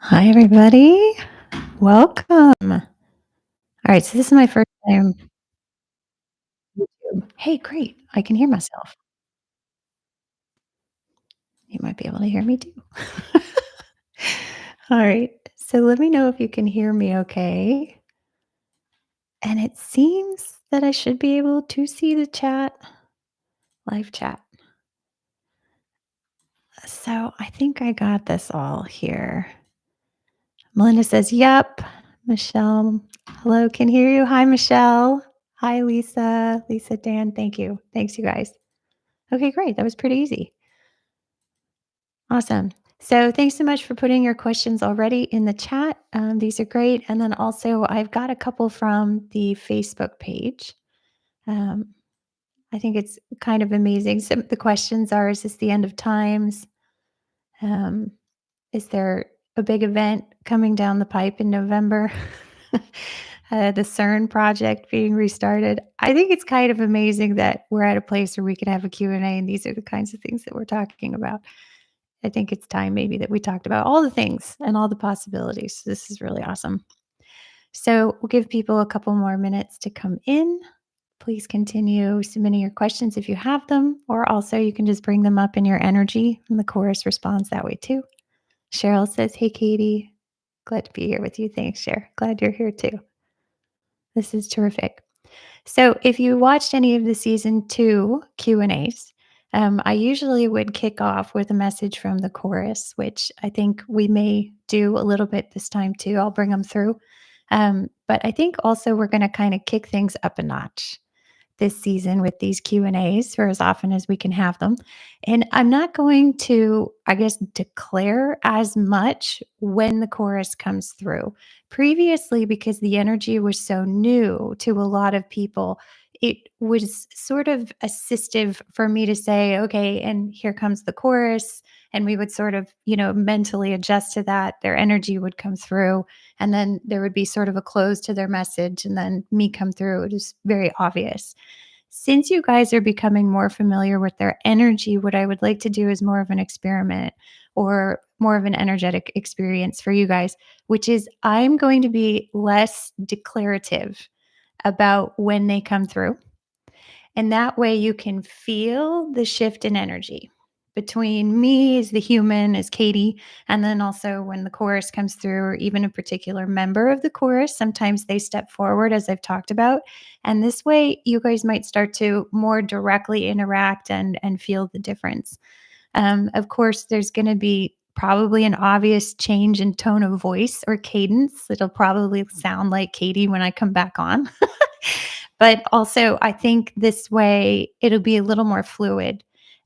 Hi, everybody. Welcome. All right, so this is my first time. Hey, great. I can hear myself. You might be able to hear me too. All right. So let me know if you can hear me okay. And it seems that I should be able to see the chat, live chat. So I think I got this all here. Melinda says, yep. Michelle, hello, can hear you. Hi, Michelle. Hi, Lisa. Lisa, Dan, thank you. Thanks, you guys. Okay, great. That was pretty easy. Awesome. So thanks so much for putting your questions already in the chat. These are great. And then also, I've got a couple from the Facebook page. Um, I think it's kind of amazing. Some of the questions are: is this the end of times? Um, is there a big event coming down the pipe in November? The CERN project being restarted. I think it's kind of amazing that we're at a place where we can have a Q and A, and these are the kinds of things that we're talking about. I think it's time maybe that we talked about all the things and all the possibilities. This is really awesome. So we'll give people a couple more minutes to come in. Please continue submitting your questions if you have them, or also you can just bring them up in your energy, and the chorus responds that way too. Cheryl says, "Hey, Katie, glad to be here with you." Thanks, Cher. Glad you're here too. This is terrific. So, if you watched any of the season 2 Q&As, I usually would kick off with a message from the chorus, which I think we may do a little bit this time too. I'll bring them through. But I think also we're gonna kinda kick things up a notch this season with these Q&As for as often as we can have them. And I'm not going to, I guess, declare as much when the chorus comes through. Previously, because the energy was so new to a lot of people, it was sort of assistive for me to say, okay, and here comes the chorus. And we would sort of, mentally adjust to that. Their energy would come through, and then there would be sort of a close to their message, and then me come through. It was very obvious. Since you guys are becoming more familiar with their energy, what I would like to do is more of an experiment or more of an energetic experience for you guys, which is I'm going to be less declarative about when they come through. And that way you can feel the shift in energy between me as the human, as Katie, and then also when the chorus comes through, or even a particular member of the chorus. Sometimes they step forward, as I've talked about. And this way, you guys might start to more directly interact and feel the difference. Of course, there's going to be probably an obvious change in tone of voice or cadence. It'll probably sound like Katie when I come back on. But also, I think this way it'll be a little more fluid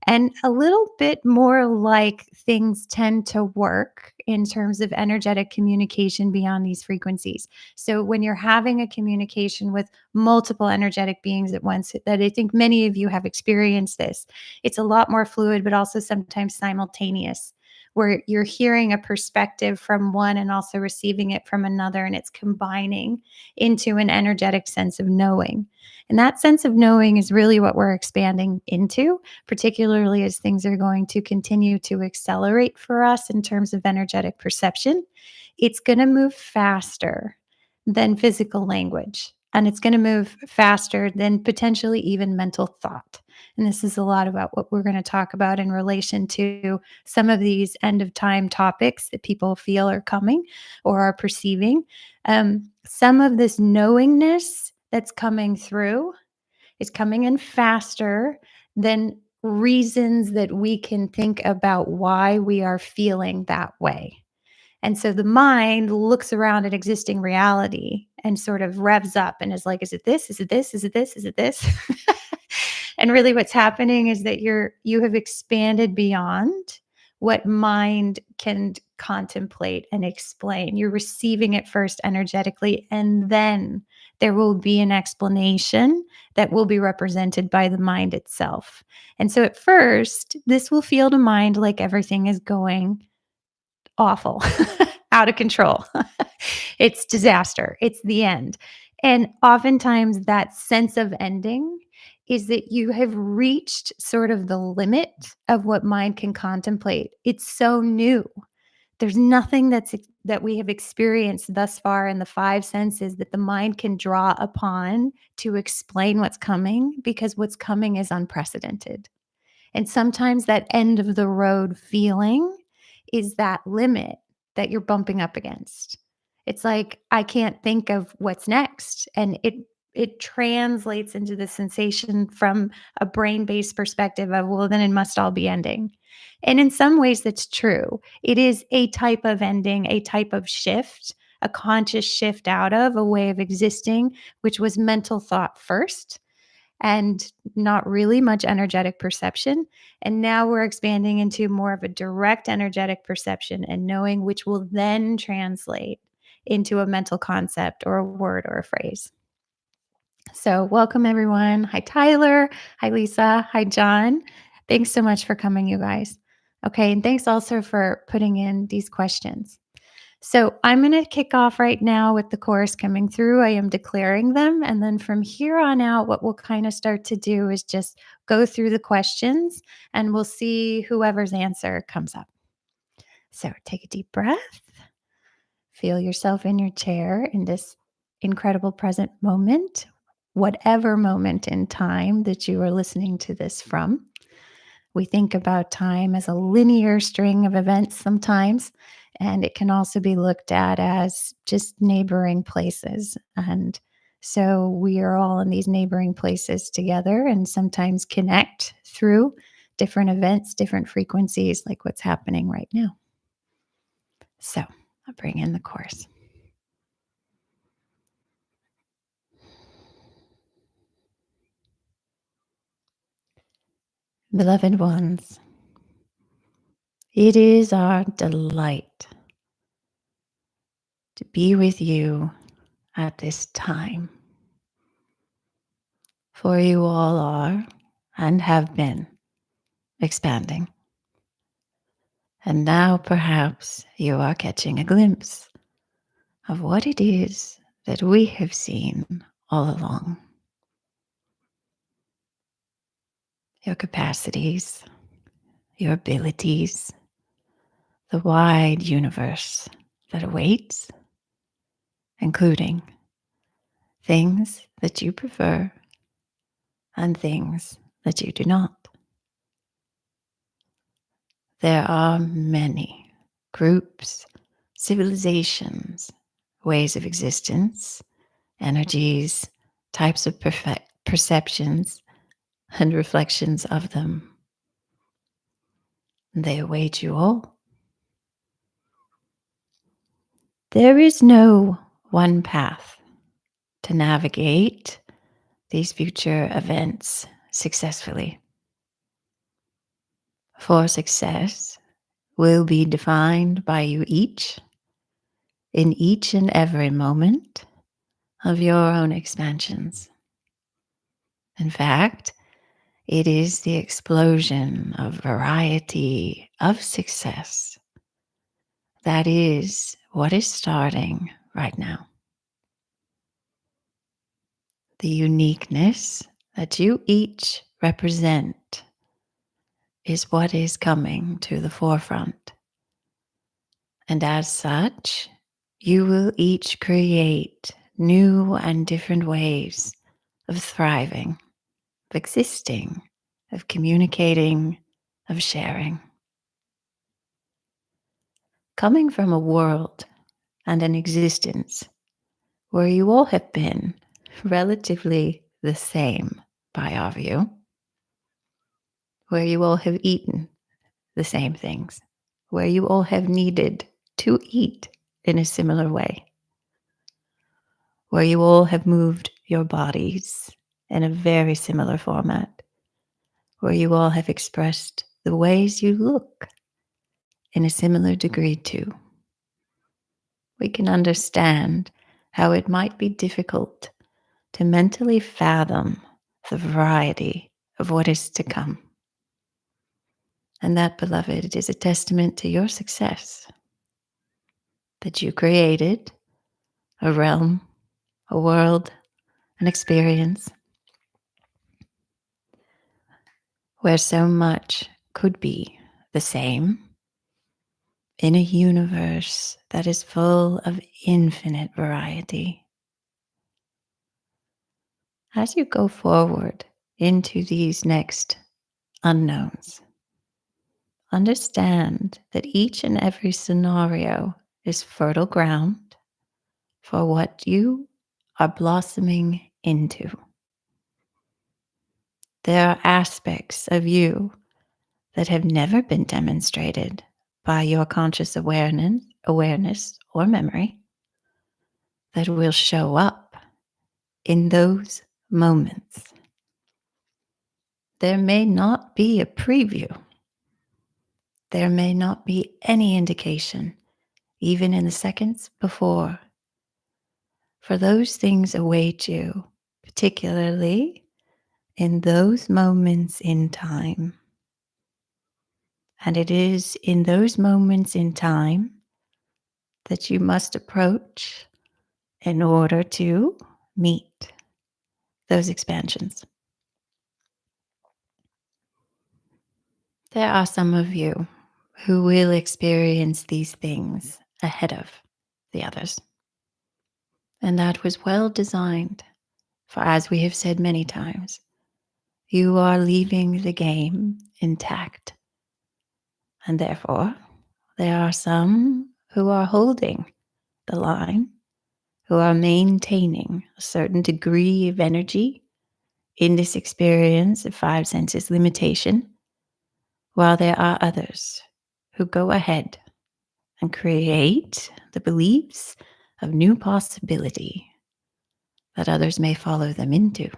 and a little bit more like things tend to work in terms of energetic communication beyond these frequencies. So, when you're having a communication with multiple energetic beings at once, that I think many of you have experienced this, it's a lot more fluid, but also sometimes simultaneous, where you're hearing a perspective from one and also receiving it from another, and it's combining into an energetic sense of knowing. And that sense of knowing is really what we're expanding into, particularly as things are going to continue to accelerate for us in terms of energetic perception. It's going to move faster than physical language, and it's going to move faster than potentially even mental thought. And this is a lot about what we're going to talk about in relation to some of these end of time topics that people feel are coming or are perceiving. Some of this knowingness that's coming through is coming in faster than reasons that we can think about why we are feeling that way. And so the mind looks around at existing reality and sort of revs up and is like, is it this? Is it this? Is it this? Is it this? And really what's happening is that you have expanded beyond what mind can contemplate and explain. You're receiving it first energetically, and then there will be an explanation that will be represented by the mind itself. And so at first, this will feel to mind like everything is going awful, out of control. It's disaster. It's the end. And oftentimes that sense of ending is that you have reached sort of the limit of what mind can contemplate. It's so new. There's nothing that we have experienced thus far in the five senses that the mind can draw upon to explain what's coming, because what's coming is unprecedented. And sometimes that end of the road feeling is that limit that you're bumping up against. It's like, I can't think of what's next. And it translates into the sensation from a brain-based perspective of, well, then it must all be ending. And in some ways that's true. It is a type of ending, a type of shift, a conscious shift out of a way of existing, which was mental thought first and not really much energetic perception. And now we're expanding into more of a direct energetic perception and knowing, which will then translate into a mental concept or a word or a phrase. So, welcome everyone. Hi, Tyler. Hi, Lisa. Hi, John. Thanks so much for coming, you guys. Okay. And thanks also for putting in these questions. So I'm going to kick off right now with the chorus coming through. I am declaring them. And then from here on out, what we'll kind of start to do is just go through the questions and we'll see whoever's answer comes up. So take a deep breath. Feel yourself in your chair in this incredible present moment, whatever moment in time that you are listening to this from. We think about time as a linear string of events sometimes, and it can also be looked at as just neighboring places. And so we are all in these neighboring places together and sometimes connect through different events, different frequencies, like what's happening right now. So I'll bring in the chorus. Beloved ones, it is our delight to be with you at this time. For you all are and have been expanding. And now perhaps you are catching a glimpse of what it is that we have seen all along. Your capacities, your abilities, the wide universe that awaits, including things that you prefer and things that you do not. There are many groups, civilizations, ways of existence, energies, types of perceptions, and reflections of them. They await you all. There is no one path to navigate these future events successfully. For success will be defined by you each in each and every moment of your own expansions. In fact, it is the explosion of variety of success that is what is starting right now. The uniqueness that you each represent is what is coming to the forefront. And as such, you will each create new and different ways of thriving, of existing, of communicating, of sharing. Coming from a world and an existence where you all have been relatively the same by our view, where you all have eaten the same things, where you all have needed to eat in a similar way, where you all have moved your bodies in a very similar format, where you all have expressed the ways you look in a similar degree too. We can understand how it might be difficult to mentally fathom the variety of what is to come. And that, beloved, is a testament to your success, that you created a realm, a world, an experience where so much could be the same in a universe that is full of infinite variety. As you go forward into these next unknowns, understand that each and every scenario is fertile ground for what you are blossoming into. There are aspects of you that have never been demonstrated by your conscious awareness or memory that will show up in those moments. There may not be a preview. There may not be any indication, even in the seconds before. For those things await you, particularly in those moments in time. And it is in those moments in time that you must approach in order to meet those expansions. There are some of you who will experience these things ahead of the others. And that was well designed, for as we have said many times, you are leaving the game intact. And therefore, there are some who are holding the line, who are maintaining a certain degree of energy in this experience of five senses limitation, while there are others who go ahead and create the beliefs of new possibility that others may follow them into.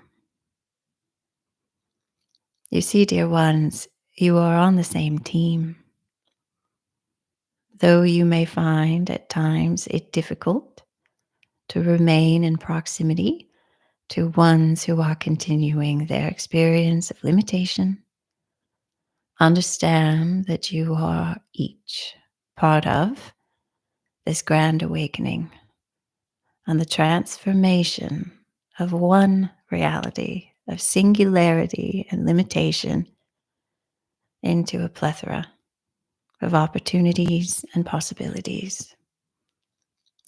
You see, dear ones, you are on the same team. Though you may find at times it difficult to remain in proximity to ones who are continuing their experience of limitation, understand that you are each part of this grand awakening and the transformation of one reality of singularity and limitation into a plethora of opportunities and possibilities.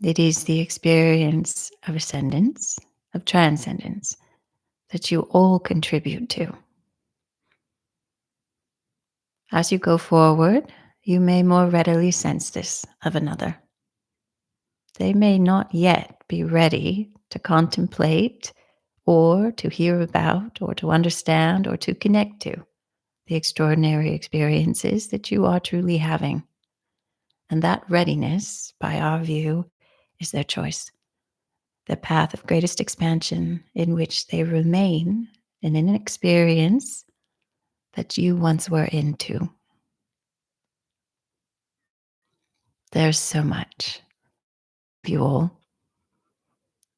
It is the experience of ascendance, of transcendence, that you all contribute to. As you go forward, you may more readily sense this of another. They may not yet be ready to contemplate or to hear about or to understand or to connect to the extraordinary experiences that you are truly having. And that readiness, by our view, is their choice, the path of greatest expansion in which they remain in an experience that you once were into. There's so much of you all.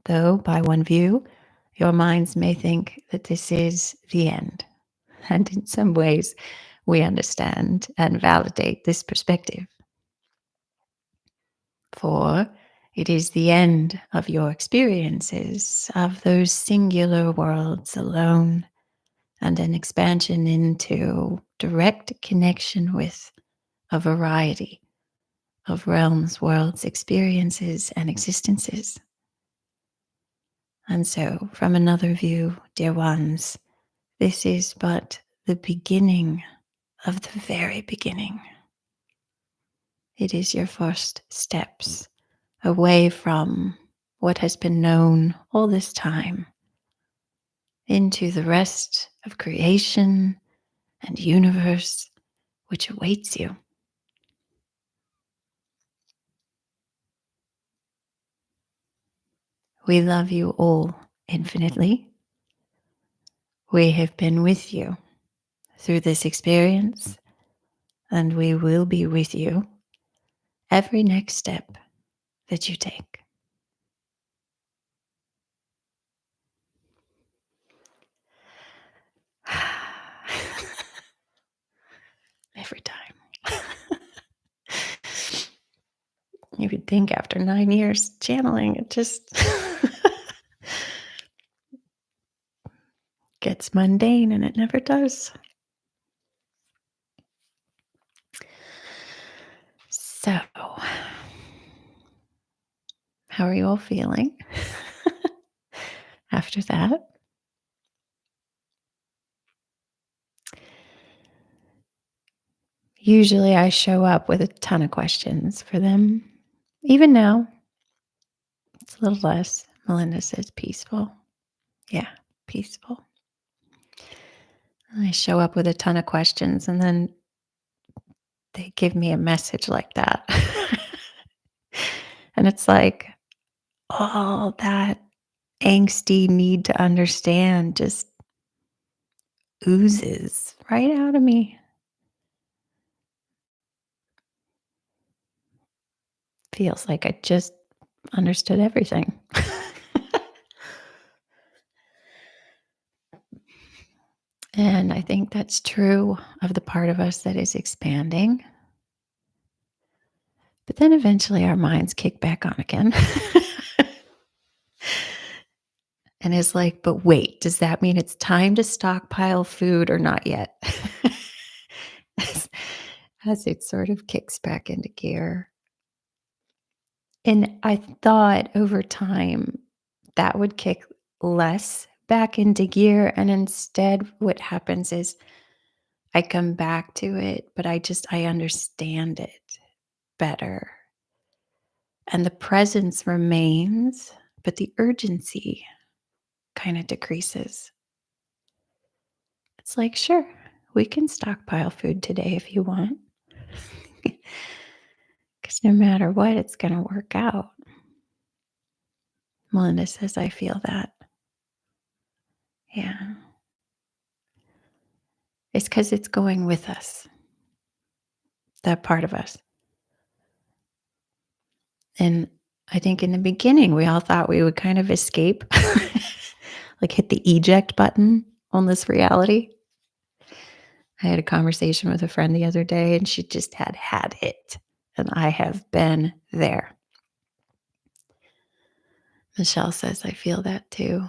Though, by one view, your minds may think that this is the end. And in some ways, we understand and validate this perspective. For it is the end of your experiences of those singular worlds alone and an expansion into direct connection with a variety of realms, worlds, experiences, and existences. And so, from another view, dear ones, this is but the beginning of the very beginning. It is your first steps away from what has been known all this time into the rest of creation and universe which awaits you. We love you all infinitely. We have been with you through this experience, and we will be with you every next step that you take. Every time. You would think after 9 years channeling, it just gets mundane, and it never does. So, How are you all feeling after that? Usually I show up with a ton of questions for them. Even now, it's a little less. Melinda says peaceful. Yeah, peaceful. I show up with a ton of questions and then they give me a message like that. And it's like all that angsty need to understand just oozes right out of me. Feels like I just understood everything. And I think that's true of the part of us that is expanding. But then eventually our minds kick back on again. And it's like, but wait, does that mean it's time to stockpile food or not yet? as, as it sort of kicks back into gear. And I thought over time that would kick less back into gear. And instead, what happens is I come back to it, but I understand it better. And the presence remains, but the urgency kind of decreases. It's like, sure, we can stockpile food today if you want. Because no matter what, it's going to work out. Melinda says, I feel that. Yeah. It's because it's going with us, that part of us. And I think in the beginning, we all thought we would kind of escape, like hit the eject button on this reality. I had a conversation with a friend the other day, and she just had it. And I have been there. Michelle says, I feel that too.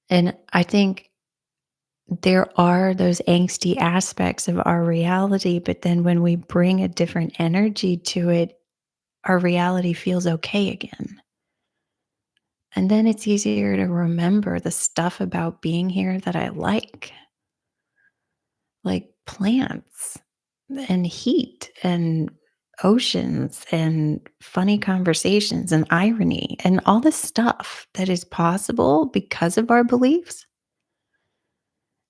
And I think there are those angsty aspects of our reality, but then when we bring a different energy to it, our reality feels okay again. And then it's easier to remember the stuff about being here that I like plants and heat and oceans and funny conversations and irony and all the stuff that is possible because of our beliefs.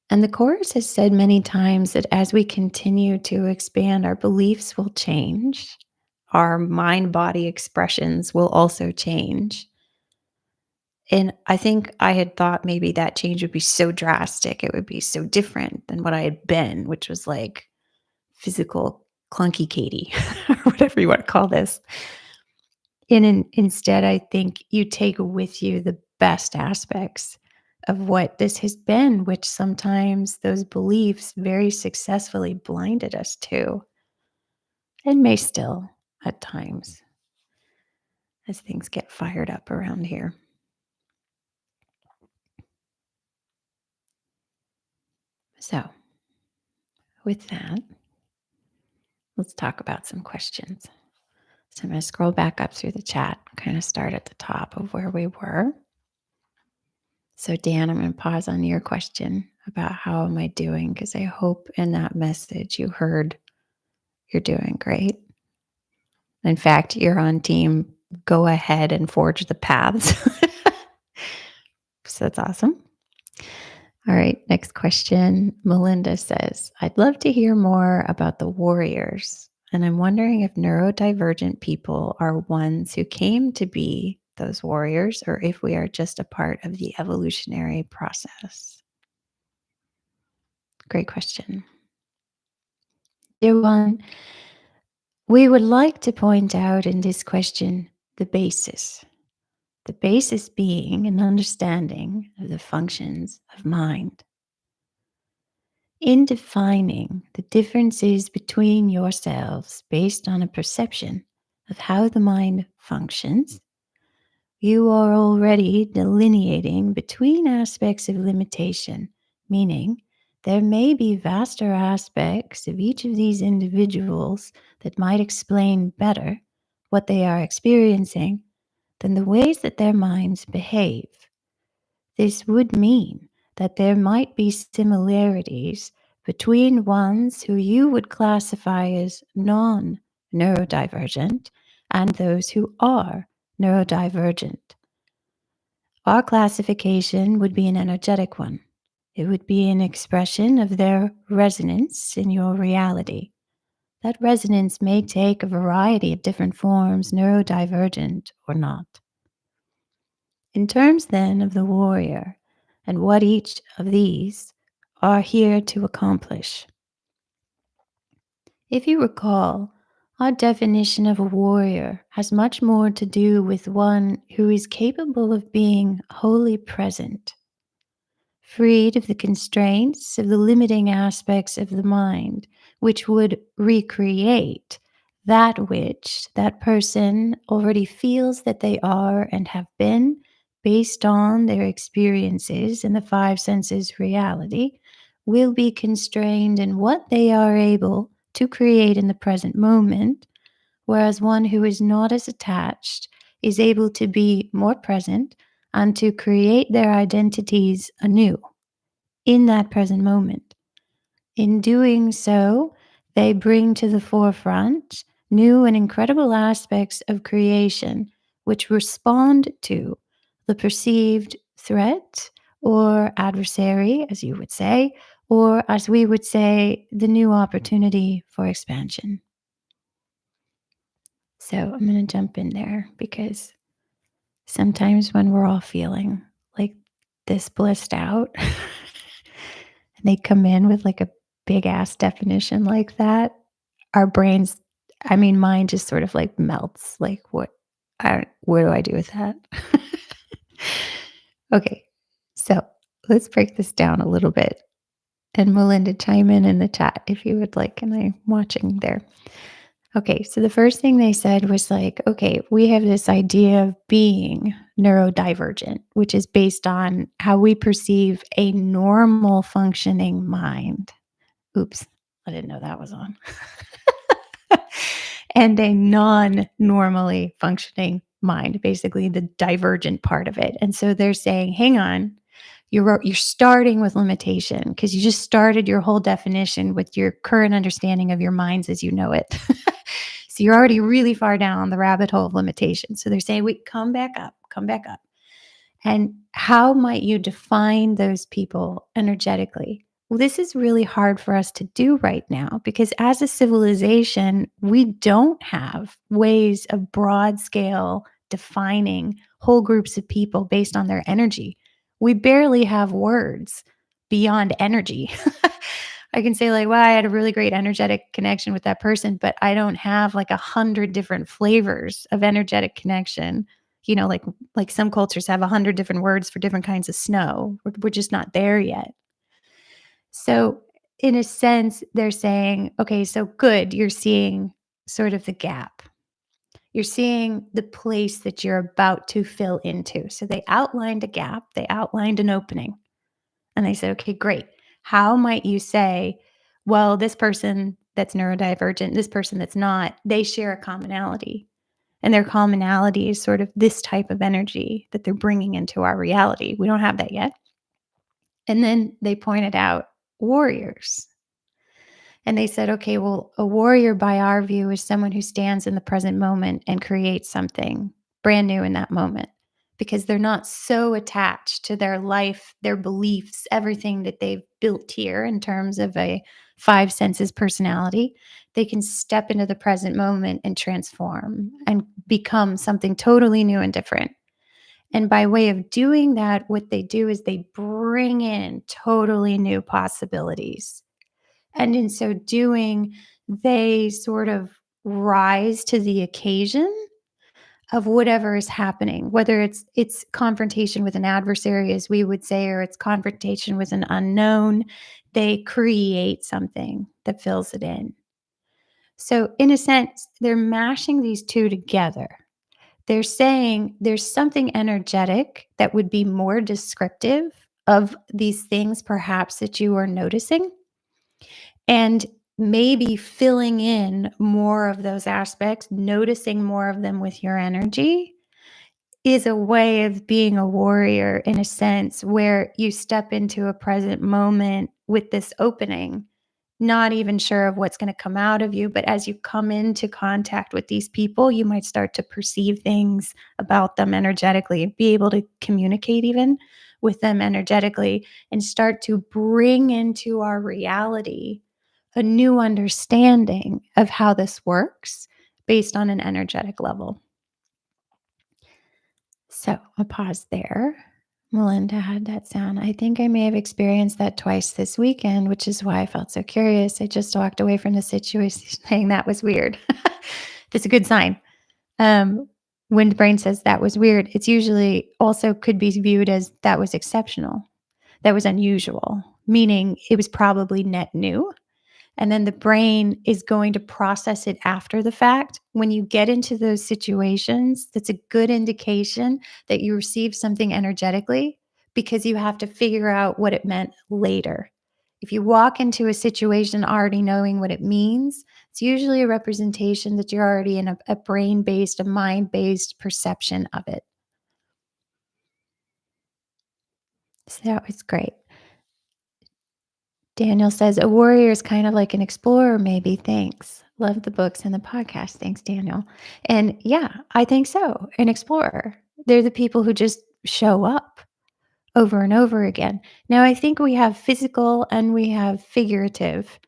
And the Course has said many times that as we continue to expand, our beliefs will change. Our mind body expressions will also change. And I think I had thought maybe that change would be so drastic, it would be so different than what I had been, which was like physical clunky Katie or whatever you want to call this. Instead, I think you take with you the best aspects of what this has been, which sometimes those beliefs very successfully blinded us to, and may still at times as things get fired up around here. So, with that, let's talk about some questions. So, I'm going to scroll back up through the chat, kind of start at the top of where we were. So, Dan, I'm going to pause on your question about how am I doing? Because I hope in that message you heard you're doing great. In fact, you're on team go ahead and forge the paths. So that's awesome. All right, next question. Melinda says, I'd love to hear more about the warriors. And I'm wondering if neurodivergent people are ones who came to be those warriors or if we are just a part of the evolutionary process. Great question. Dear one, we would like to point out in this question the basis. The basis being an understanding of the functions of mind. In defining the differences between yourselves based on a perception of how the mind functions, you are already delineating between aspects of limitation, meaning there may be vaster aspects of each of these individuals that might explain better what they are experiencing than the ways that their minds behave. This would mean that there might be similarities between ones who you would classify as non neurodivergent and those who are neurodivergent. Our classification would be an energetic one. It would be an expression of their resonance in your reality. That resonance may take a variety of different forms, neurodivergent or not. In terms then of the warrior and what each of these are here to accomplish. If you recall, our definition of a warrior has much more to do with one who is capable of being wholly present, freed of the constraints of the limiting aspects of the mind, which would recreate that which that person already feels that they are and have been based on their experiences in the five senses reality, will be constrained in what they are able to create in the present moment, whereas one who is not as attached is able to be more present and to create their identities anew in that present moment. In doing so, they bring to the forefront new and incredible aspects of creation which respond to the perceived threat or adversary, as you would say, or as we would say, the new opportunity for expansion. So I'm going to jump in there because sometimes when we're all feeling like this blissed out, and they come in with like a big ass definition like that, our brains, I mean, mine just sort of like melts. Like, what do I do with that? Okay, so let's break this down a little bit. And Melinda, chime in the chat if you would like. And I'm watching there. Okay, so the first thing they said was like, okay, we have this idea of being neurodivergent, which is based on how we perceive a normal functioning mind. Oops, I didn't know that was on. And a non normally functioning mind, basically the divergent part of it. And so they're saying, hang on, you're starting with limitation because you just started your whole definition with your current understanding of your minds as you know it. So you're already really far down the rabbit hole of limitation. So they're saying, wait, come back up, come back up. And how might you define those people energetically? Well, this is really hard for us to do right now because as a civilization, we don't have ways of broad scale defining whole groups of people based on their energy. We barely have words beyond energy. I can say like, wow, I had a really great energetic connection with that person, but I don't have like 100 different flavors of energetic connection. You know, like some cultures have 100 different words for different kinds of snow. We're just not there yet. So, in a sense, they're saying, okay, so good, you're seeing sort of the gap. You're seeing the place that you're about to fill into. So, they outlined a gap, they outlined an opening, and they said, okay, great. How might you say, well, this person that's neurodivergent, this person that's not, they share a commonality? And their commonality is sort of this type of energy that they're bringing into our reality. We don't have that yet. And then they pointed out warriors. And they said, okay, well, a warrior by our view is someone who stands in the present moment and creates something brand new in that moment because they're not so attached to their life, their beliefs, everything that they've built here in terms of a five senses personality. They can step into the present moment and transform and become something totally new and different. And by way of doing that, what they do is they bring in totally new possibilities. And in so doing, they sort of rise to the occasion of whatever is happening, whether it's confrontation with an adversary, as we would say, or it's confrontation with an unknown. They create something that fills it in. So, in a sense, they're mashing these two together. They're saying there's something energetic that would be more descriptive of these things, perhaps, that you are noticing. And maybe filling in more of those aspects, noticing more of them with your energy is a way of being a warrior in a sense where you step into a present moment with this opening, not even sure of what's going to come out of you. But as you come into contact with these people, you might start to perceive things about them energetically, be able to communicate even with them energetically, and start to bring into our reality a new understanding of how this works based on an energetic level. So I'll pause there. Melinda had that sound. I think I may have experienced that twice this weekend, which is why I felt so curious. I just walked away from the situation saying that was weird. That's a good sign. Um, when the brain says that was weird, it's usually also could be viewed as that was exceptional, that was unusual, meaning it was probably net new. And then the brain is going to process it after the fact. When you get into those situations, that's a good indication that you received something energetically because you have to figure out what it meant later. If you walk into a situation already knowing what it means, it's usually a representation that you're already in a brain based, a mind based perception of it. So that was great. Daniel says, a warrior is kind of like an explorer, maybe. Thanks. Love the books and the podcast. Thanks, Daniel. And yeah, I think so. An explorer. They're the people who just show up over and over again. Now, I think we have physical and we have figurative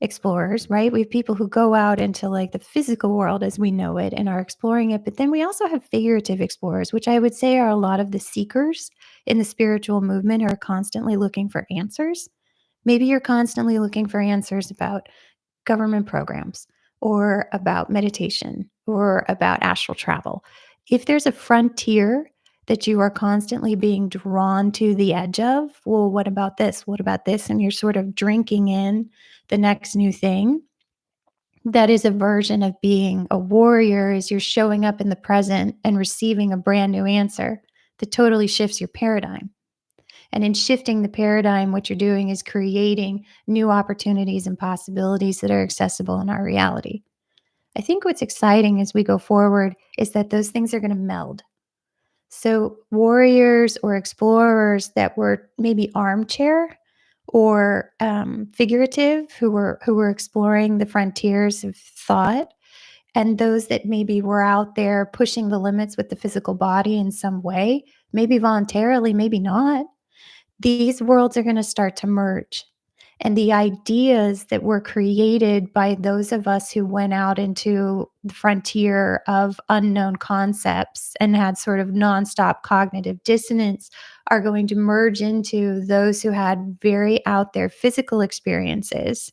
explorers, right? We have people who go out into like the physical world as we know it and are exploring it. But then we also have figurative explorers, which I would say are a lot of the seekers in the spiritual movement who are constantly looking for answers. Maybe you're constantly looking for answers about government programs or about meditation or about astral travel. If there's a frontier that you are constantly being drawn to the edge of, well, what about this? What about this? And you're sort of drinking in the next new thing. That is a version of being a warrior is you're showing up in the present and receiving a brand new answer that totally shifts your paradigm. And in shifting the paradigm, what you're doing is creating new opportunities and possibilities that are accessible in our reality. I think what's exciting as we go forward is that those things are going to meld. So, warriors or explorers that were maybe armchair or figurative, who were exploring the frontiers of thought, and those that maybe were out there pushing the limits with the physical body in some way, maybe voluntarily, maybe not, these worlds are going to start to merge. And the ideas that were created by those of us who went out into the frontier of unknown concepts and had sort of nonstop cognitive dissonance are going to merge into those who had very out there physical experiences.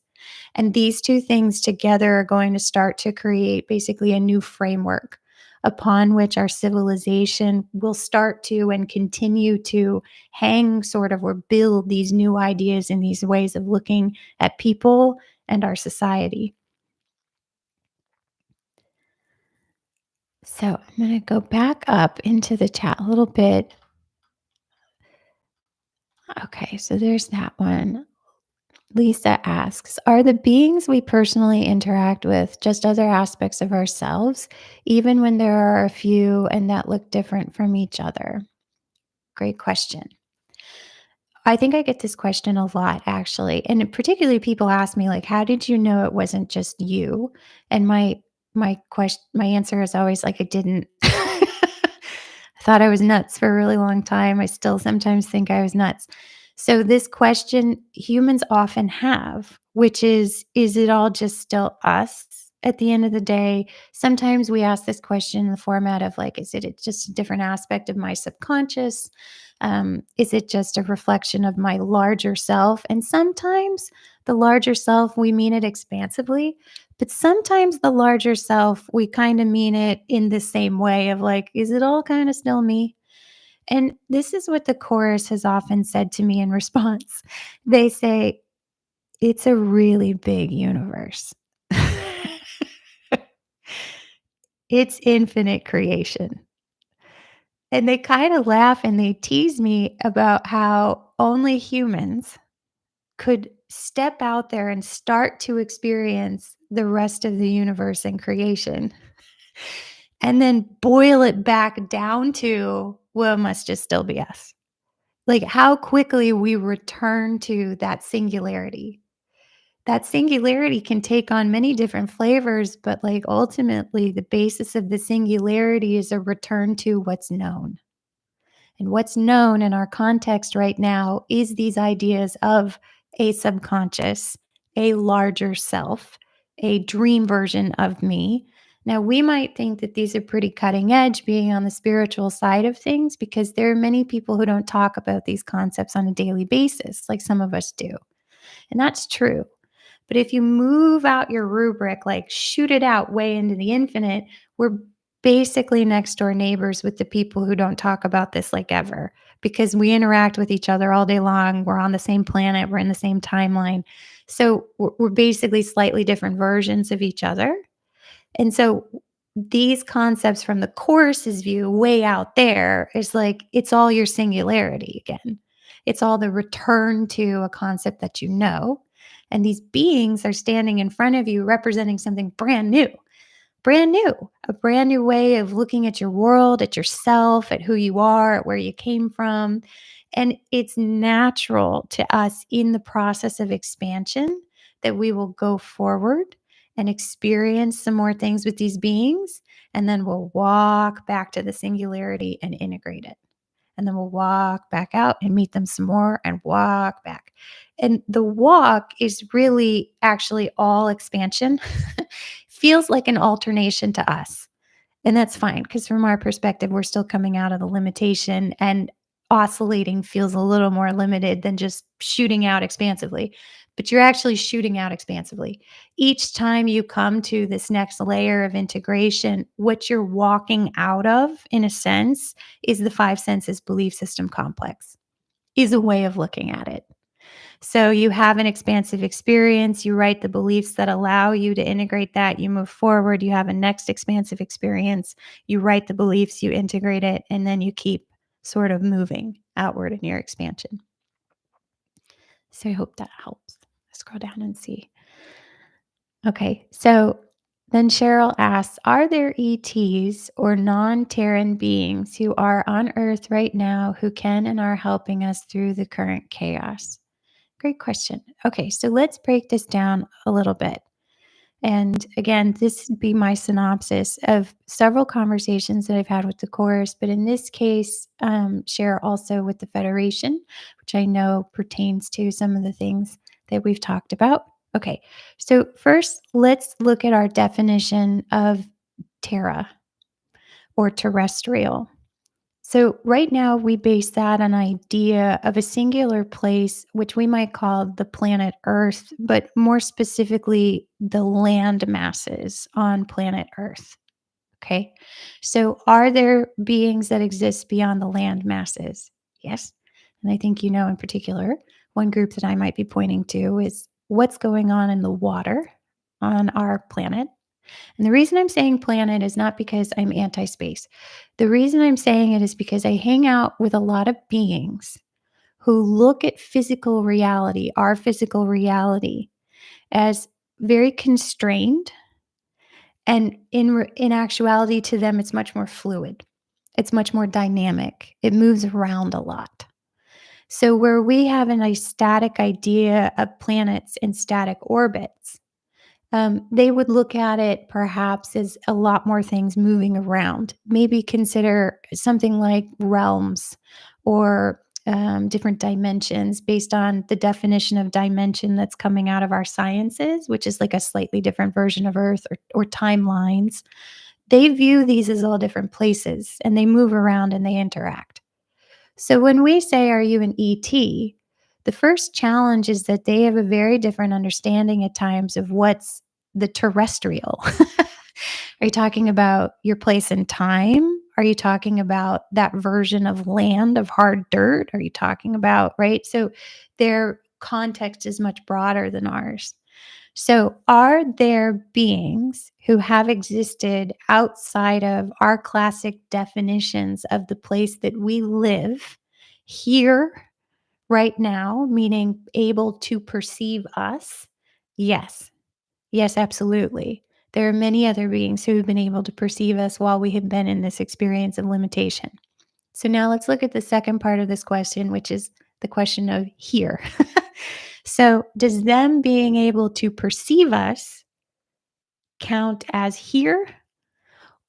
And these two things together are going to start to create basically a new framework upon which our civilization will start to and continue to hang sort of or build these new ideas and these ways of looking at people and our society. So I'm going to go back up into the chat a little bit. Okay, so there's that one. Lisa asks, are the beings we personally interact with just other aspects of ourselves, even when there are a few and that look different from each other? Great question. I think I get this question a lot actually. And particularly people ask me like, how did you know it wasn't just you? And my answer is always like I didn't. I thought I was nuts for a really long time. I still sometimes think I was nuts. So this question humans often have, which is it all just still us at the end of the day? Sometimes we ask this question in the format of like, is it just a different aspect of my subconscious? Is it just a reflection of my larger self? And sometimes the larger self, we mean it expansively, but sometimes the larger self, we kind of mean it in the same way of like, is it all kind of still me? And this is what the chorus has often said to me in response. They say, it's a really big universe. It's infinite creation. And they kind of laugh and they tease me about how only humans could step out there and start to experience the rest of the universe and creation and then boil it back down to, well, it must just still be us. Like how quickly we return to that singularity. That singularity can take on many different flavors, but like ultimately, the basis of the singularity is a return to what's known. And what's known in our context right now is these ideas of a subconscious, a larger self, a dream version of me. Now, we might think that these are pretty cutting edge being on the spiritual side of things because there are many people who don't talk about these concepts on a daily basis, like some of us do. And that's true. But if you move out your rubric, like shoot it out way into the infinite, we're basically next door neighbors with the people who don't talk about this like ever because we interact with each other all day long. We're on the same planet, we're in the same timeline. So we're basically slightly different versions of each other. And so these concepts from the course's view, way out there, is like it's all your singularity again. It's all the return to a concept that you know. And these beings are standing in front of you representing something brand new, a brand new way of looking at your world, at yourself, at who you are, at where you came from. And it's natural to us in the process of expansion that we will go forward and experience some more things with these beings. And then we'll walk back to the singularity and integrate it. And then we'll walk back out and meet them some more and walk back. And the walk is really actually all expansion. Feels like an alternation to us. And that's fine because from our perspective, we're still coming out of the limitation and oscillating feels a little more limited than just shooting out expansively. But you're actually shooting out expansively. Each time you come to this next layer of integration, what you're walking out of, in a sense, is the five senses belief system complex, is a way of looking at it. So you have an expansive experience, you write the beliefs that allow you to integrate that, you move forward, you have a next expansive experience, you write the beliefs, you integrate it, and then you keep sort of moving outward in your expansion. So I hope that helps. Scroll down and see. Okay, so then Cheryl asks, are there ETs or non-Terran beings who are on Earth right now who can and are helping us through the current chaos? Great question. Okay, so let's break this down a little bit. And again, this would be my synopsis of several conversations that I've had with the course, but in this case, share also with the Federation, which I know pertains to some of the things that we've talked about. Okay, so first, let's look at our definition of Terra or terrestrial. So, right now, we base that on idea of a singular place, which we might call the planet Earth, but more specifically, the land masses on planet Earth. Okay. So, are there beings that exist beyond the land masses? Yes. And I think you know in particular, one group that I might be pointing to is what's going on in the water on our planet. And the reason I'm saying planet is not because I'm anti space. The reason I'm saying it is because I hang out with a lot of beings who look at physical reality, our physical reality, as very constrained. And in actuality, to them, it's much more fluid, it's much more dynamic, it moves around a lot. So, where we have a static idea of planets in static orbits, they would look at it perhaps as a lot more things moving around. Maybe consider something like realms or different dimensions based on the definition of dimension that's coming out of our sciences, which is like a slightly different version of Earth or timelines. They view these as all different places and they move around and they interact. So when we say, are you an ET? The first challenge is that they have a very different understanding at times of what's the terrestrial. Are you talking about your place in time? Are you talking about that version of land, of hard dirt? Are you talking about, right? So their context is much broader than ours. So, are there beings who have existed outside of our classic definitions of the place that we live here right now, meaning able to perceive us? Yes. Yes, absolutely. There are many other beings who have been able to perceive us while we have been in this experience of limitation. So now let's look at the second part of this question, which is the question of here. So, does them being able to perceive us count as here?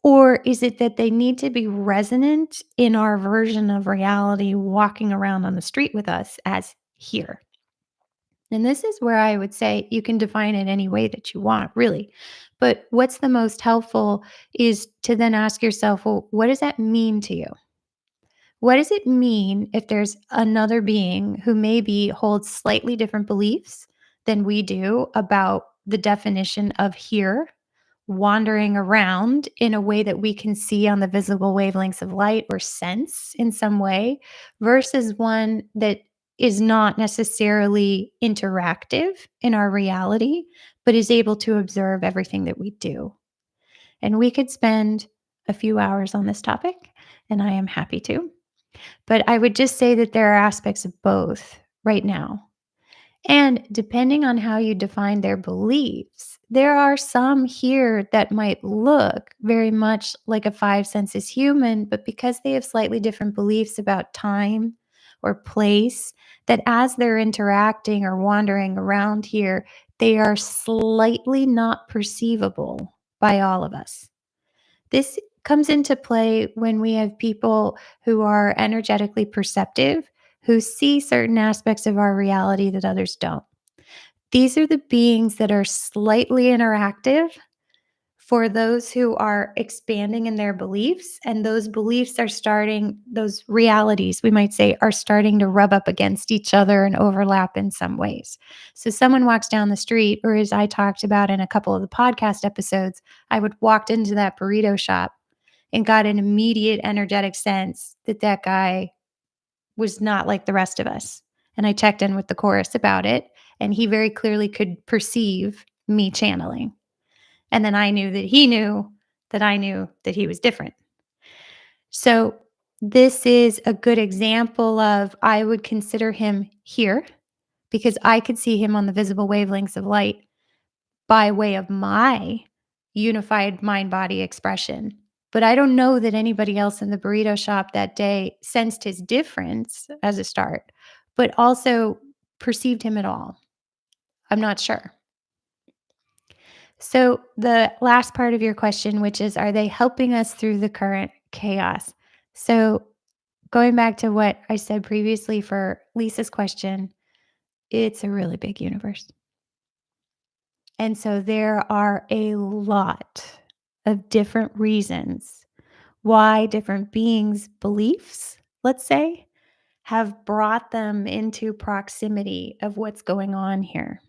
Or is it that they need to be resonant in our version of reality walking around on the street with us as here? And this is where I would say you can define it any way that you want, really. But what's the most helpful is to then ask yourself, well, what does that mean to you? What does it mean if there's another being who maybe holds slightly different beliefs than we do about the definition of here, wandering around in a way that we can see on the visible wavelengths of light or sense in some way, versus one that is not necessarily interactive in our reality, but is able to observe everything that we do? And we could spend a few hours on this topic, and I am happy to. But I would just say that there are aspects of both right now. And depending on how you define their beliefs, there are some here that might look very much like a five senses human, but because they have slightly different beliefs about time or place, that as they're interacting or wandering around here, they are slightly not perceivable by all of us. This comes into play when we have people who are energetically perceptive, who see certain aspects of our reality that others don't. These are the beings that are slightly interactive for those who are expanding in their beliefs. And those beliefs are starting, those realities, we might say, are starting to rub up against each other and overlap in some ways. So, someone walks down the street, or as I talked about in a couple of the podcast episodes, I would walked into that burrito shop and got an immediate energetic sense that that guy was not like the rest of us. And I checked in with the chorus about it, and he very clearly could perceive me channeling. And then I knew that he knew that I knew that he was different. So this is a good example of I would consider him here because I could see him on the visible wavelengths of light by way of my unified mind body expression. But I don't know that anybody else in the burrito shop that day sensed his difference as a start, but also perceived him at all. I'm not sure. So, the last part of your question, which is, are they helping us through the current chaos? So, going back to what I said previously for Lisa's question, it's a really big universe. And so there are a lot of different reasons why different beings' beliefs, let's say, have brought them into proximity of what's going on here.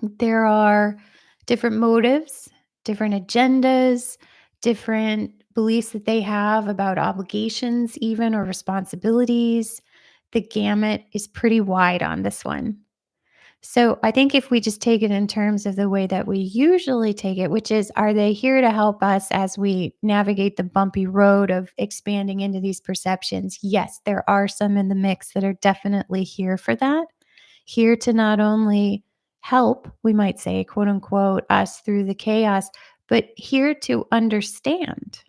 There are different motives, different agendas, different beliefs that they have about obligations, even or responsibilities. The gamut is pretty wide on this one. So I think if we just take it in terms of the way that we usually take it, which is, are they here to help us as we navigate the bumpy road of expanding into these perceptions? Yes, there are some in the mix that are definitely here for that. Here to not only help, we might say, quote unquote, us through the chaos, but here to understand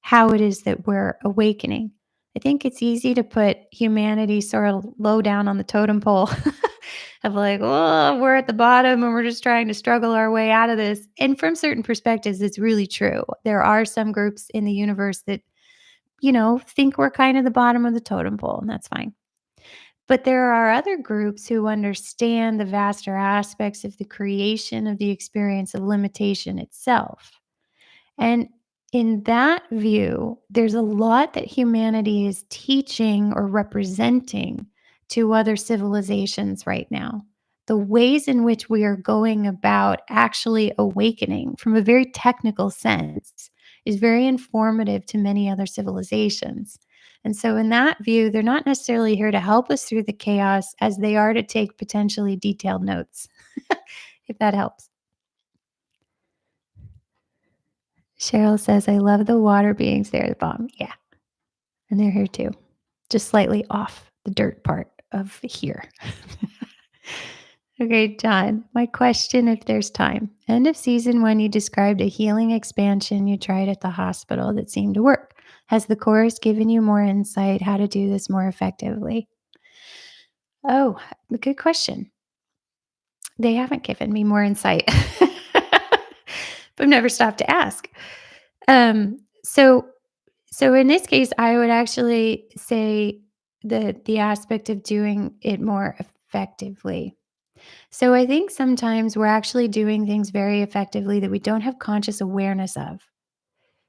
how it is that we're awakening. I think it's easy to put humanity sort of low down on the totem pole of like, oh, we're at the bottom and we're just trying to struggle our way out of this. And from certain perspectives, it's really true. There are some groups in the universe that, think we're kind of the bottom of the totem pole, and that's fine. But there are other groups who understand the vaster aspects of the creation of the experience of limitation itself. And in that view, there's a lot that humanity is teaching or representing to other civilizations right now. The ways in which we are going about actually awakening from a very technical sense is very informative to many other civilizations. And so, in that view, they're not necessarily here to help us through the chaos as they are to take potentially detailed notes, if that helps. Cheryl says, I love the water beings there at the bottom. Yeah. And they're here too, just slightly off. the dirt part of here. Okay, John, my question if there's time. End of season one, you described a healing expansion you tried at the hospital that seemed to work. Has the course given you more insight how to do this more effectively? Oh, good question. They haven't given me more insight, but I've never stopped to ask. Um, so so in this case, I would actually say the aspect of doing it more effectively. So I think sometimes we're actually doing things very effectively that we don't have conscious awareness of.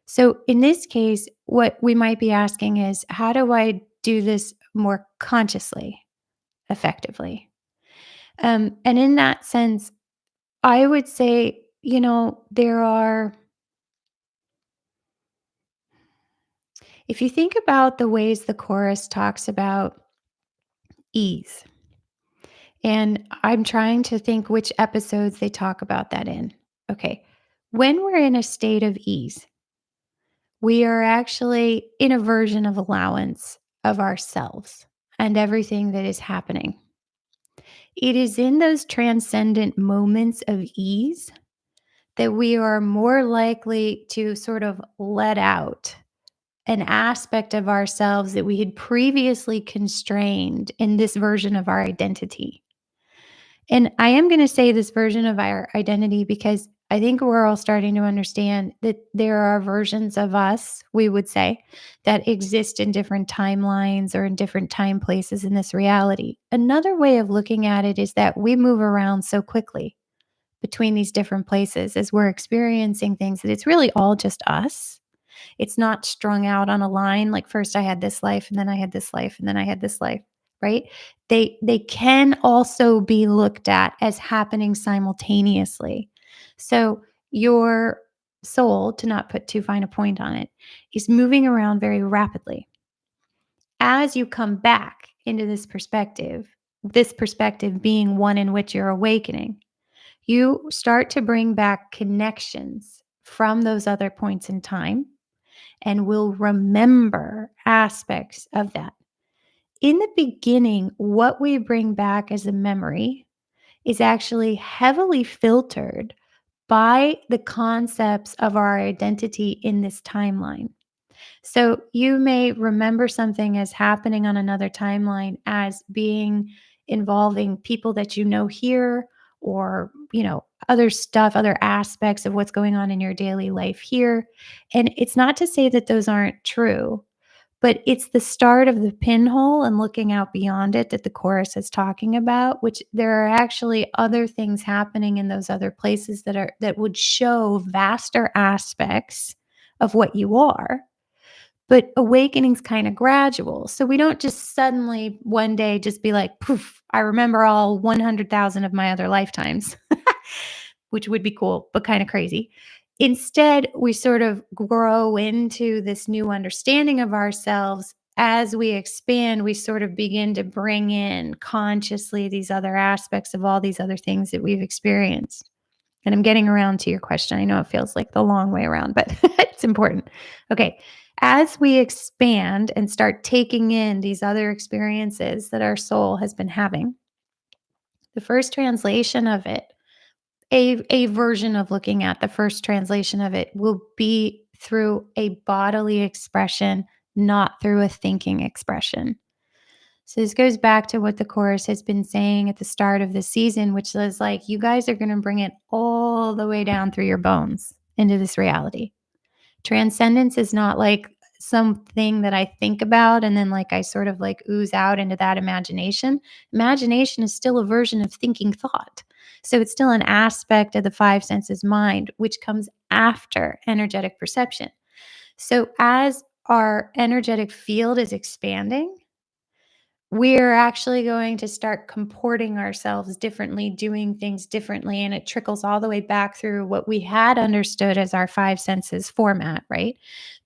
So in this case, what we might be asking is, how do I do this more consciously, effectively? And in that sense, I would say, there are, if you think about the ways the chorus talks about ease, and I'm trying to think which episodes they talk about that in. Okay. When we're in a state of ease, we are actually in a version of allowance of ourselves and everything that is happening. It is in those transcendent moments of ease that we are more likely to sort of let out an aspect of ourselves that we had previously constrained in this version of our identity. And I am going to say this version of our identity because I think we're all starting to understand that there are versions of us, we would say, that exist in different timelines or in different time places in this reality. Another way of looking at it is that we move around so quickly between these different places as we're experiencing things that it's really all just us. It's not strung out on a line like first I had this life and then I had this life and then I had this life, right? They can also be looked at as happening simultaneously. So your soul, to not put too fine a point on it, is moving around very rapidly. As you come back into this perspective being one in which you're awakening, you start to bring back connections from those other points in time and will remember aspects of that. In the beginning, what we bring back as a memory is actually heavily filtered by the concepts of our identity in this timeline. So you may remember something as happening on another timeline as being involving people that you know here or, other stuff, other aspects of what's going on in your daily life here. And it's not to say that those aren't true, but it's the start of the pinhole and looking out beyond it that the chorus is talking about, which there are actually other things happening in those other places that would show vaster aspects of what you are. But awakening's kinda gradual, so we don't just suddenly one day just be like, "Poof, I remember all 100,000 of my other lifetimes," which would be cool, but kinda crazy. Instead, we sort of grow into this new understanding of ourselves. As we expand, we sort of begin to bring in consciously these other aspects of all these other things that we've experienced. And I'm getting around to your question. I know it feels like the long way around, but it's important. Okay. As we expand and start taking in these other experiences that our soul has been having, the first translation of it, a version of looking at the first translation of it will be through a bodily expression, not through a thinking expression. So this goes back to what the chorus has been saying at the start of the season, which was like, you guys are going to bring it all the way down through your bones into this reality. Transcendence is not like something that I think about and then like I sort of like ooze out into that imagination. Imagination is still a version of thinking thought. So it's still an aspect of the five senses mind, which comes after energetic perception. So as our energetic field is expanding, we're actually going to start comporting ourselves differently, doing things differently. And it trickles all the way back through what we had understood as our five senses format, right?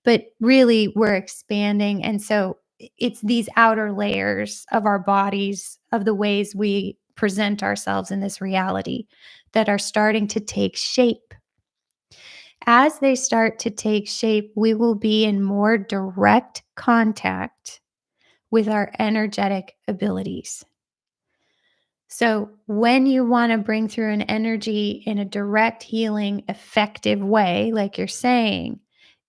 But really, we're expanding. And so it's these outer layers of our bodies, of the ways we present ourselves in this reality that are starting to take shape. As they start to take shape, we will be in more direct contact with our energetic abilities. So, when you want to bring through an energy in a direct, healing, effective way, like you're saying,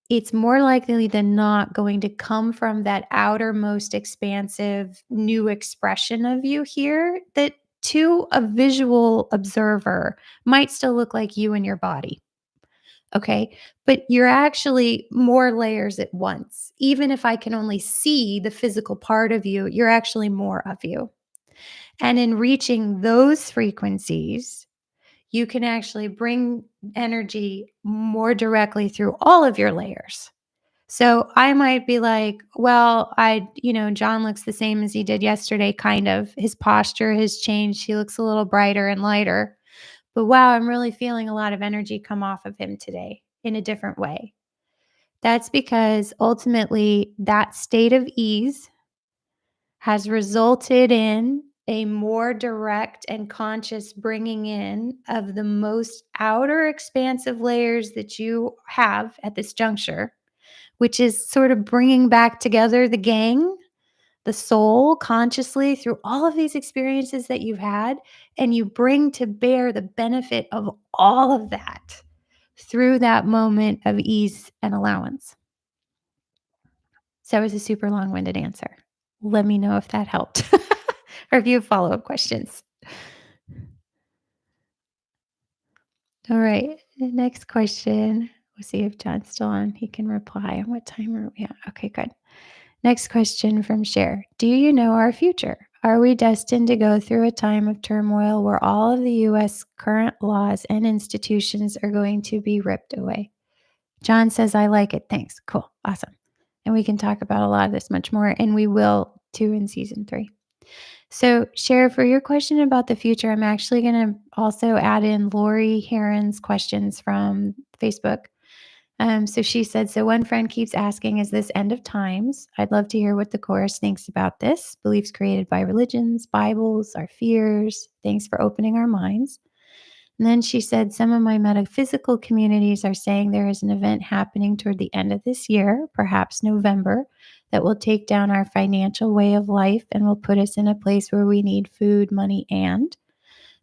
it's more likely than not going to come from that outermost expansive new expression of you here that to a visual observer might still look like you and your body. Okay. But you're actually more layers at once. Even if I can only see the physical part of you, you're actually more of you. And in reaching those frequencies, you can actually bring energy more directly through all of your layers. So I might be like, well, John looks the same as he did yesterday, kind of. His posture has changed. He looks a little brighter and lighter. But wow, I'm really feeling a lot of energy come off of him today in a different way. That's because ultimately that state of ease has resulted in a more direct and conscious bringing in of the most outer expansive layers that you have at this juncture, which is sort of bringing back together the gang, the soul consciously through all of these experiences that you've had. And you bring to bear the benefit of all of that through that moment of ease and allowance. So that was a super long winded answer. Let me know if that helped or if you have follow up questions. All right. The next question. We'll see if John's still on. He can reply. What time are we at? Okay, good. Next question from Cher. Do you know our future? Are we destined to go through a time of turmoil where all of the US current laws and institutions are going to be ripped away? John says, I like it. Thanks. Cool. Awesome. And we can talk about a lot of this much more, and we will too in season 3. So, Cher, for your question about the future, I'm actually going to also add in Lori Heron's questions from Facebook. So she said, so one friend keeps asking, is this end of times? I'd love to hear what the chorus thinks about this. Beliefs created by religions, Bibles, our fears. Thanks for opening our minds. And then she said, some of my metaphysical communities are saying there is an event happening toward the end of this year, perhaps November, that will take down our financial way of life and will put us in a place where we need food, money, and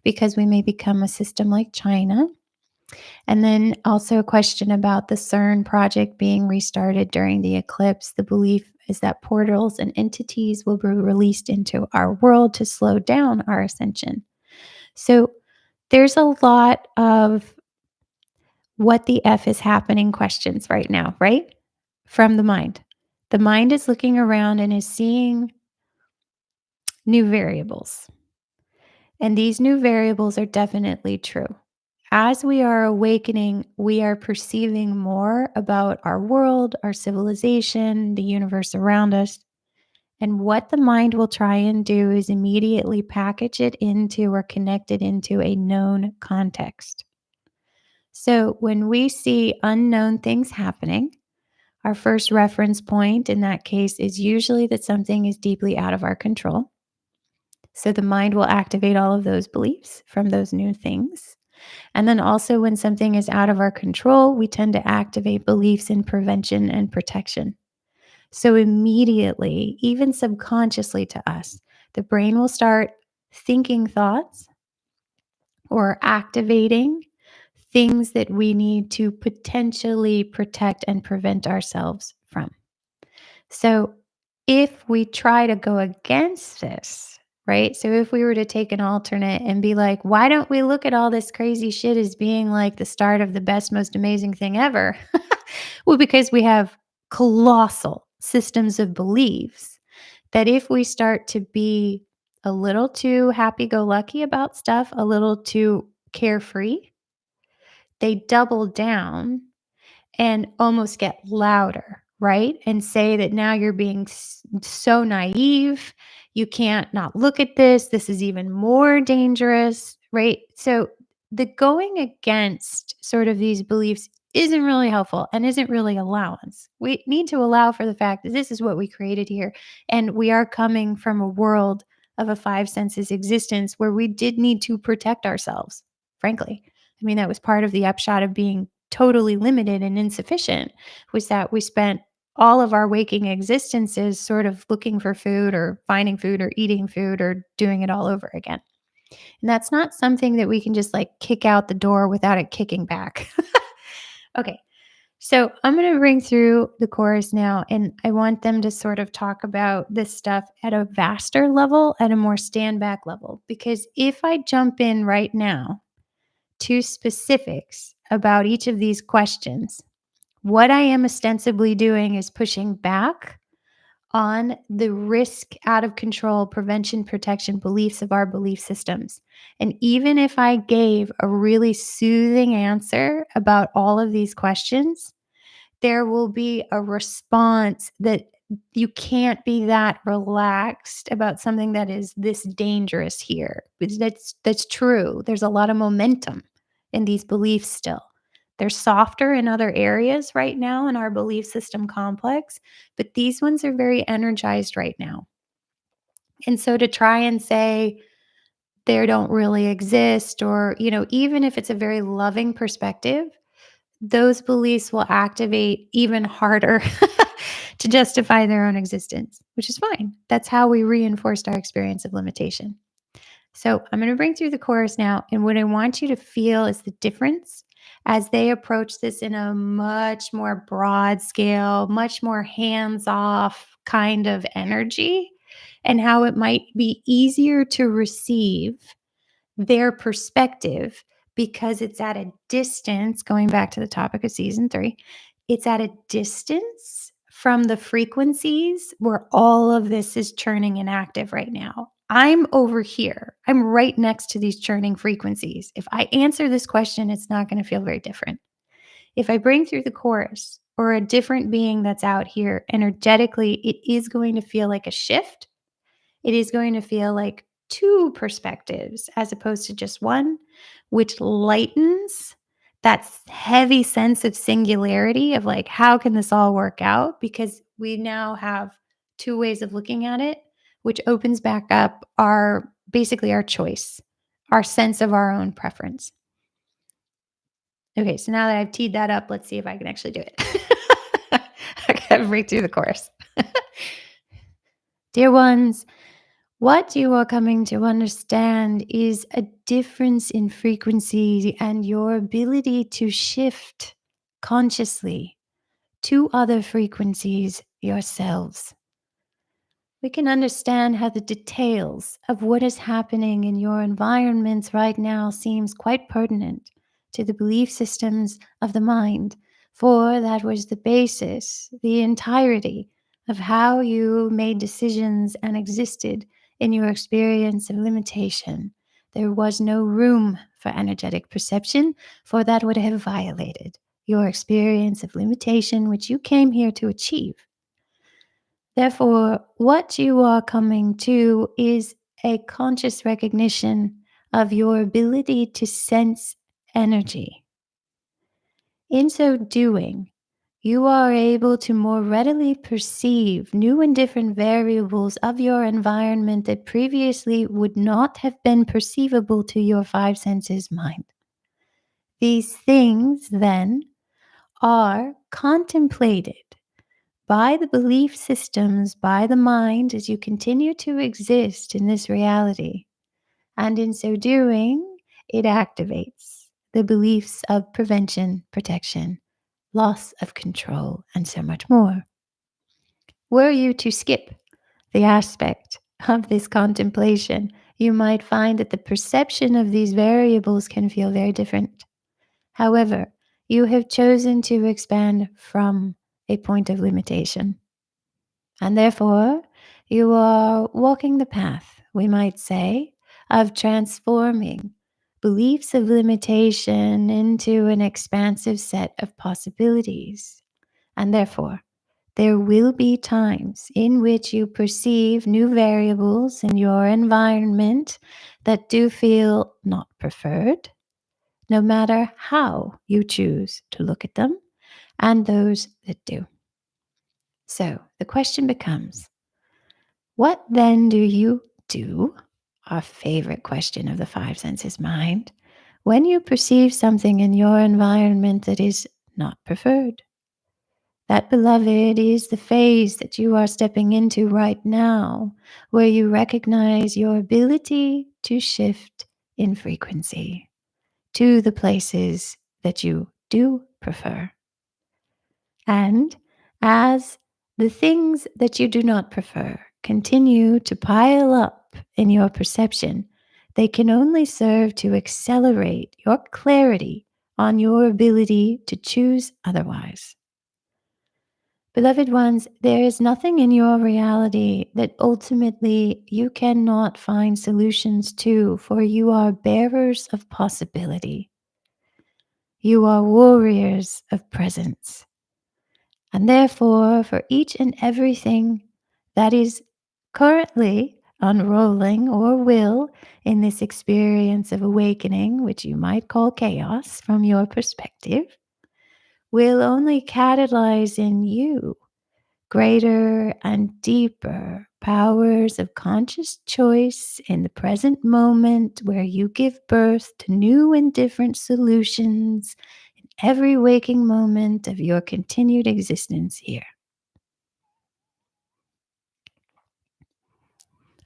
because we may become a system like China. And then also a question about the CERN project being restarted during the eclipse. The belief is that portals and entities will be released into our world to slow down our ascension. So there's a lot of what the F is happening questions right now, right? From the mind. The mind is looking around and is seeing new variables. And these new variables are definitely true. As we are awakening, we are perceiving more about our world, our civilization, the universe around us. And what the mind will try and do is immediately package it into or connect it into a known context. So when we see unknown things happening, our first reference point in that case is usually that something is deeply out of our control. So the mind will activate all of those beliefs from those new things. And then also, when something is out of our control, we tend to activate beliefs in prevention and protection. So, immediately, even subconsciously to us, the brain will start thinking thoughts or activating things that we need to potentially protect and prevent ourselves from. So, if we try to go against this, right? So, if we were to take an alternate and be like, why don't we look at all this crazy shit as being like the start of the best, most amazing thing ever? Well, because we have colossal systems of beliefs that if we start to be a little too happy go lucky about stuff, a little too carefree, they double down and almost get louder, right? And say that now you're being so naive. You can't not look at this. This is even more dangerous, right? So the going against sort of these beliefs isn't really helpful and isn't really allowance. We need to allow for the fact that this is what we created here. And we are coming from a world of a five senses existence where we did need to protect ourselves, frankly. I mean, that was part of the upshot of being totally limited and insufficient was that we spent all of our waking existence is sort of looking for food or finding food or eating food or doing it all over again. And that's not something that we can just like kick out the door without it kicking back. Okay. So I'm going to bring through the chorus now, and I want them to sort of talk about this stuff at a vaster level, at a more stand back level. Because if I jump in right now to specifics about each of these questions, what I am ostensibly doing is pushing back on the risk out of control prevention protection beliefs of our belief systems. And even if I gave a really soothing answer about all of these questions, there will be a response that you can't be that relaxed about something that is this dangerous here. Because that's true. There's a lot of momentum in these beliefs still. They're softer in other areas right now in our belief system complex, but these ones are very energized right now. And so to try and say they don't really exist, or, even if it's a very loving perspective, those beliefs will activate even harder to justify their own existence, which is fine. That's how we reinforced our experience of limitation. So I'm going to bring through the chorus now. And what I want you to feel is the difference as they approach this in a much more broad scale, much more hands off kind of energy, and how it might be easier to receive their perspective because it's at a distance, going back to the topic of season 3, it's at a distance from the frequencies where all of this is churning and active right now. I'm over here. I'm right next to these churning frequencies. If I answer this question, it's not going to feel very different. If I bring through the chorus or a different being that's out here energetically, it is going to feel like a shift. It is going to feel like two perspectives as opposed to just one, which lightens that heavy sense of singularity of like, how can this all work out? Because we now have two ways of looking at it, which opens back up our basically our choice, our sense of our own preference. Okay, so now that I've teed that up, let's see if I can actually do it. I gotta break through the chorus. Dear ones, what you are coming to understand is a difference in frequency and your ability to shift consciously to other frequencies yourselves. We can understand how the details of what is happening in your environments right now seems quite pertinent to the belief systems of the mind, for that was the basis, the entirety of how you made decisions and existed in your experience of limitation. There was no room for energetic perception, for that would have violated your experience of limitation, which you came here to achieve. Therefore, what you are coming to is a conscious recognition of your ability to sense energy. In so doing, you are able to more readily perceive new and different variables of your environment that previously would not have been perceivable to your five senses mind. These things, then, are contemplated by the belief systems, by the mind, as you continue to exist in this reality. And in so doing, it activates the beliefs of prevention, protection, loss of control, and so much more. Were you to skip the aspect of this contemplation, you might find that the perception of these variables can feel very different. However, you have chosen to expand from a point of limitation. And therefore, you are walking the path, we might say, of transforming beliefs of limitation into an expansive set of possibilities. And therefore, there will be times in which you perceive new variables in your environment that do feel not preferred, no matter how you choose to look at them, and those that do. So the question becomes, what then do you do? Our favorite question of the five senses mind. When you perceive something in your environment that is not preferred, That, beloved, is the phase that you are stepping into right now, where you recognize your ability to shift in frequency to the places that you do prefer. And as the things that you do not prefer continue to pile up in your perception, they can only serve to accelerate your clarity on your ability to choose otherwise. Beloved ones, there is nothing in your reality that ultimately you cannot find solutions to, for you are bearers of possibility. You are warriors of presence. And therefore, for each and everything that is currently unrolling or will in this experience of awakening, which you might call chaos from your perspective, will only catalyze in you greater and deeper powers of conscious choice in the present moment, where you give birth to new and different solutions in every waking moment of your continued existence here.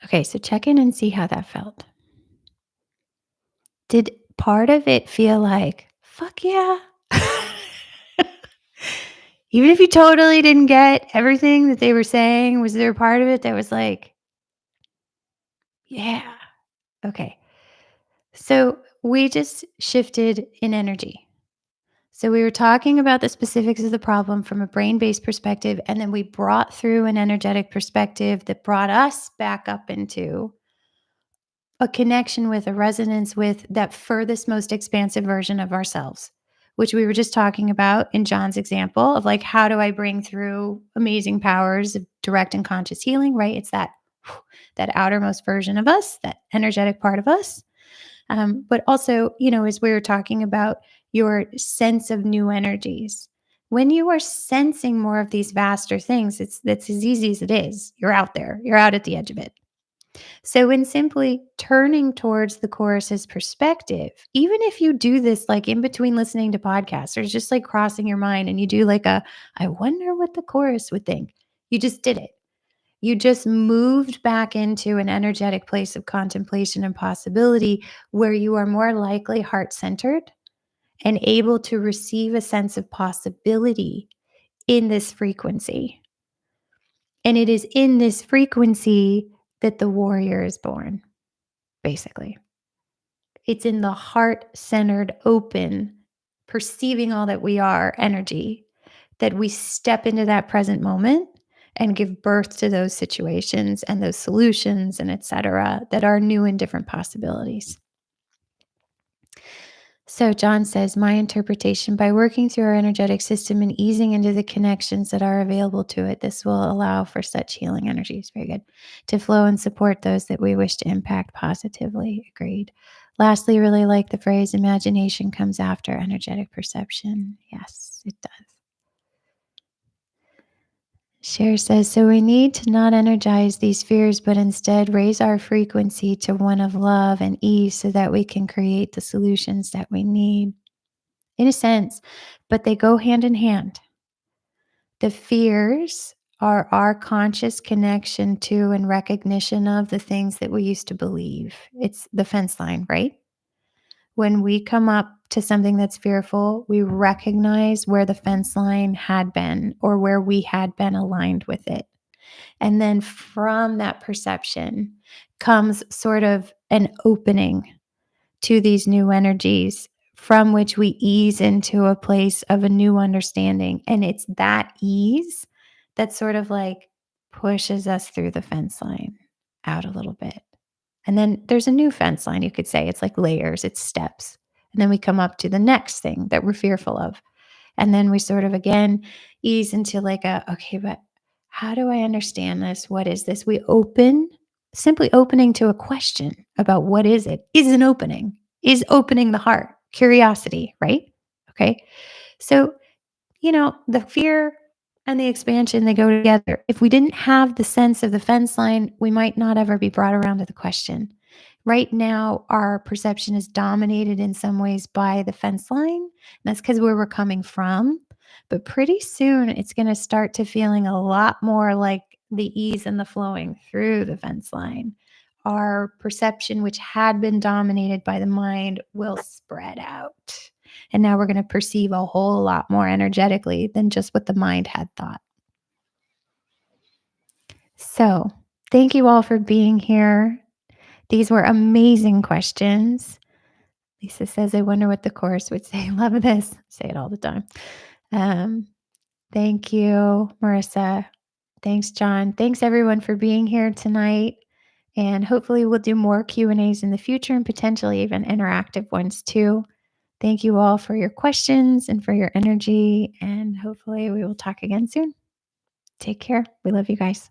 Okay, so check in and see how that felt. Did part of it feel like, fuck yeah? Even if you totally didn't get everything that they were saying, was there a part of it that was like, yeah? Okay. So we just shifted in energy. So we were talking about the specifics of the problem from a brain based perspective, and then we brought through an energetic perspective that brought us back up into a connection with, a resonance with that furthest, most expansive version of ourselves, which we were just talking about in John's example of like, how do I bring through amazing powers of direct and conscious healing, right? It's that outermost version of us, that energetic part of us. But also, as we were talking about your sense of new energies, when you are sensing more of these vaster things, that's as easy as it is. You're out there, you're out at the edge of it. So, in simply turning towards the chorus's perspective, even if you do this like in between listening to podcasts or just like crossing your mind and you do like I wonder what the chorus would think, you just did it. You just moved back into an energetic place of contemplation and possibility where you are more likely heart centered and able to receive a sense of possibility in this frequency. And it is in this frequency that the warrior is born, basically. It's in the heart centered, open, perceiving all that we are energy that we step into that present moment and give birth to those situations and those solutions and etc. that are new and different possibilities. So John says, my interpretation, by working through our energetic system and easing into the connections that are available to it, this will allow for such healing energies, very good, to flow and support those that we wish to impact positively. Agreed. Lastly, really like the phrase, imagination comes after energetic perception. Yes, it does. Cher says, so we need to not energize these fears, but instead raise our frequency to one of love and ease so that we can create the solutions that we need. In a sense, but they go hand in hand. The fears are our conscious connection to and recognition of the things that we used to believe. It's the fence line, right? When we come up to something that's fearful, we recognize where the fence line had been or where we had been aligned with it. And then from that perception comes sort of an opening to these new energies from which we ease into a place of a new understanding. And it's that ease that sort of like pushes us through the fence line out a little bit. And then there's a new fence line, you could say. It's like layers, it's steps. And then we come up to the next thing that we're fearful of. And then we sort of again ease into like okay, but how do I understand this? What is this? We open, simply opening to a question about what is it, is an opening, is opening the heart, curiosity, right? Okay. So, the fear and the expansion, they go together. If we didn't have the sense of the fence line, we might not ever be brought around to the question. Right now, our perception is dominated in some ways by the fence line. And that's because where we're coming from. But pretty soon, it's going to start to feeling a lot more like the ease and the flowing through the fence line. Our perception, which had been dominated by the mind, will spread out. And now we're going to perceive a whole lot more energetically than just what the mind had thought. So, thank you all for being here. These were amazing questions. Lisa says, I wonder what the chorus would say. Love this. Say it all the time. Um, thank you, Marissa. Thanks, John. Thanks everyone for being here tonight. And hopefully we'll do more Q&As in the future and potentially even interactive ones too. Thank you all for your questions and for your energy. And hopefully we will talk again soon. Take care. We love you guys.